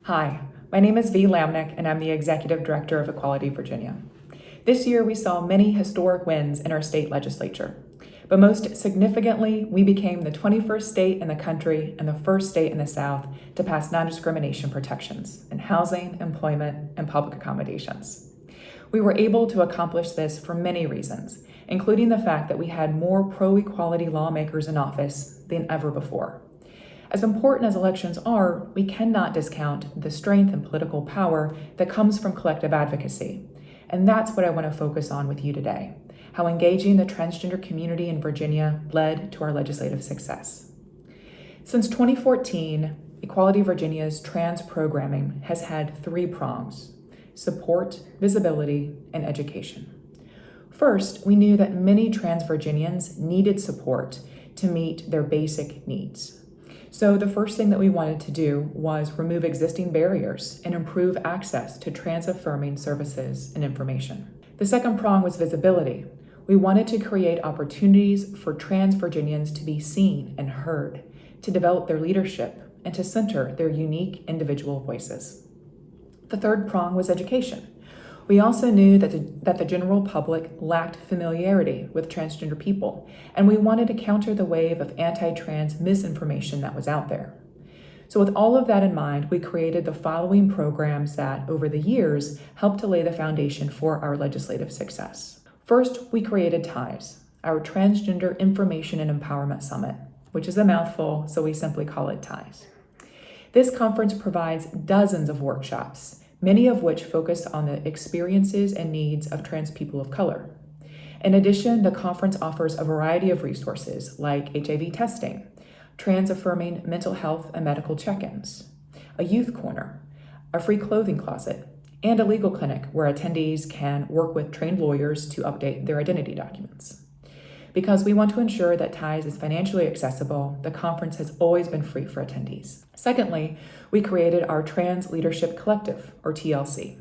Hi, my name is Vee Lamneck, and I'm the Executive Director of Equality Virginia. This year, we saw many historic wins in our state legislature, but most significantly, we became the 21st state in the country and the first state in the South to pass non-discrimination protections in housing, employment, and public accommodations. We were able to accomplish this for many reasons, including the fact that we had more pro-equality lawmakers in office than ever before. As important as elections are, we cannot discount the strength and political power that comes from collective advocacy. And that's what I want to focus on with you today, how engaging the transgender community in Virginia led to our legislative success. Since 2014, Equality Virginia's trans programming has had three prongs: support, visibility, and education. First, we knew that many trans Virginians needed support to meet their basic needs. So the first thing that we wanted to do was remove existing barriers and improve access to trans-affirming services and information. The second prong was visibility. We wanted to create opportunities for trans Virginians to be seen and heard, to develop their leadership, and to center their unique individual voices. The third prong was education. We also knew that the general public lacked familiarity with transgender people, and we wanted to counter the wave of anti-trans misinformation that was out there. So with all of that in mind, we created the following programs that, over the years, helped to lay the foundation for our legislative success. First, we created TIES, our Transgender Information and Empowerment Summit, which is a mouthful, so we simply call it TIES. This conference provides dozens of workshops, many of which focus on the experiences and needs of trans people of color. In addition, the conference offers a variety of resources like HIV testing, trans-affirming mental health and medical check-ins, a youth corner, a free clothing closet, and a legal clinic where attendees can work with trained lawyers to update their identity documents. Because we want to ensure that TIES is financially accessible, the conference has always been free for attendees. Secondly, we created our Trans Leadership Collective, or TLC.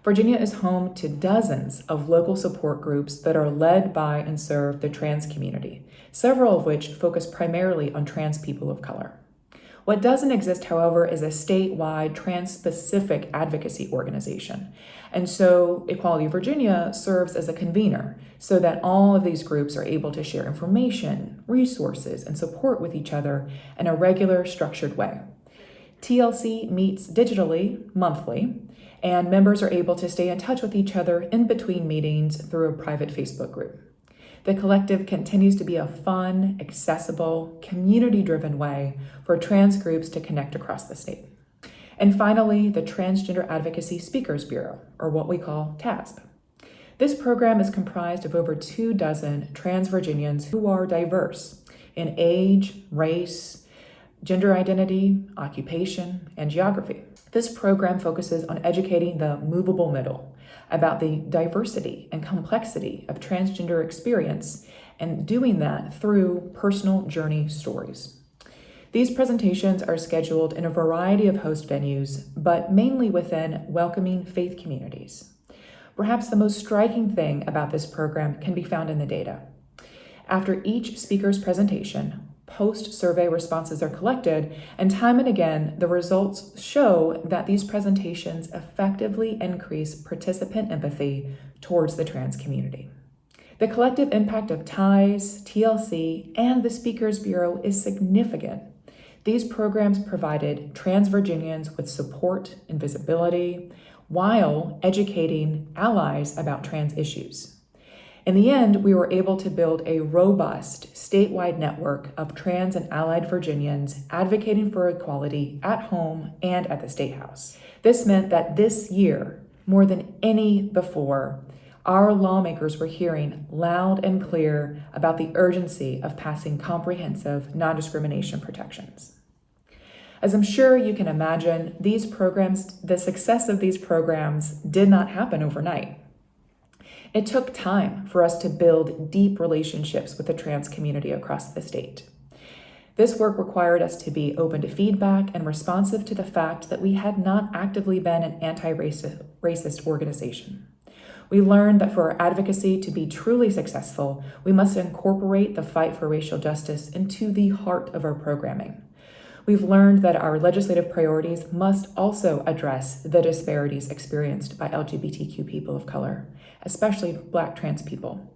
Virginia is home to dozens of local support groups that are led by and serve the trans community, several of which focus primarily on trans people of color. What doesn't exist, however, is a statewide trans-specific advocacy organization. And so Equality Virginia serves as a convener so that all of these groups are able to share information, resources, and support with each other in a regular, structured way. TLC meets digitally monthly, and members are able to stay in touch with each other in between meetings through a private Facebook group. The collective continues to be a fun, accessible, community-driven way for trans groups to connect across the state. And finally, the Transgender Advocacy Speakers Bureau, or what we call TASB. This program is comprised of over 24 trans Virginians who are diverse in age, race, gender identity, occupation, and geography. This program focuses on educating the movable middle about the diversity and complexity of transgender experience, and doing that through personal journey stories. These presentations are scheduled in a variety of host venues, but mainly within welcoming faith communities. Perhaps the most striking thing about this program can be found in the data. After each speaker's presentation, post-survey responses are collected, and time and again, the results show that these presentations effectively increase participant empathy towards the trans community. The collective impact of TIES, TLC, and the Speakers Bureau is significant. These programs provided trans Virginians with support and visibility while educating allies about trans issues. In the end, we were able to build a robust statewide network of trans and allied Virginians advocating for equality at home and at the State House. This meant that this year, more than any before, our lawmakers were hearing loud and clear about the urgency of passing comprehensive non-discrimination protections. As I'm sure you can imagine, the success of these programs did not happen overnight. It took time for us to build deep relationships with the trans community across the state. This work required us to be open to feedback and responsive to the fact that we had not actively been an anti-racist organization. We learned that for our advocacy to be truly successful, we must incorporate the fight for racial justice into the heart of our programming. We've learned that our legislative priorities must also address the disparities experienced by LGBTQ people of color, especially Black trans people.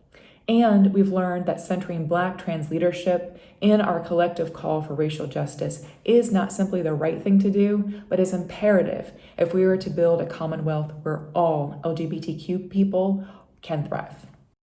And we've learned that centering Black trans leadership in our collective call for racial justice is not simply the right thing to do, but is imperative if we are to build a commonwealth where all LGBTQ people can thrive.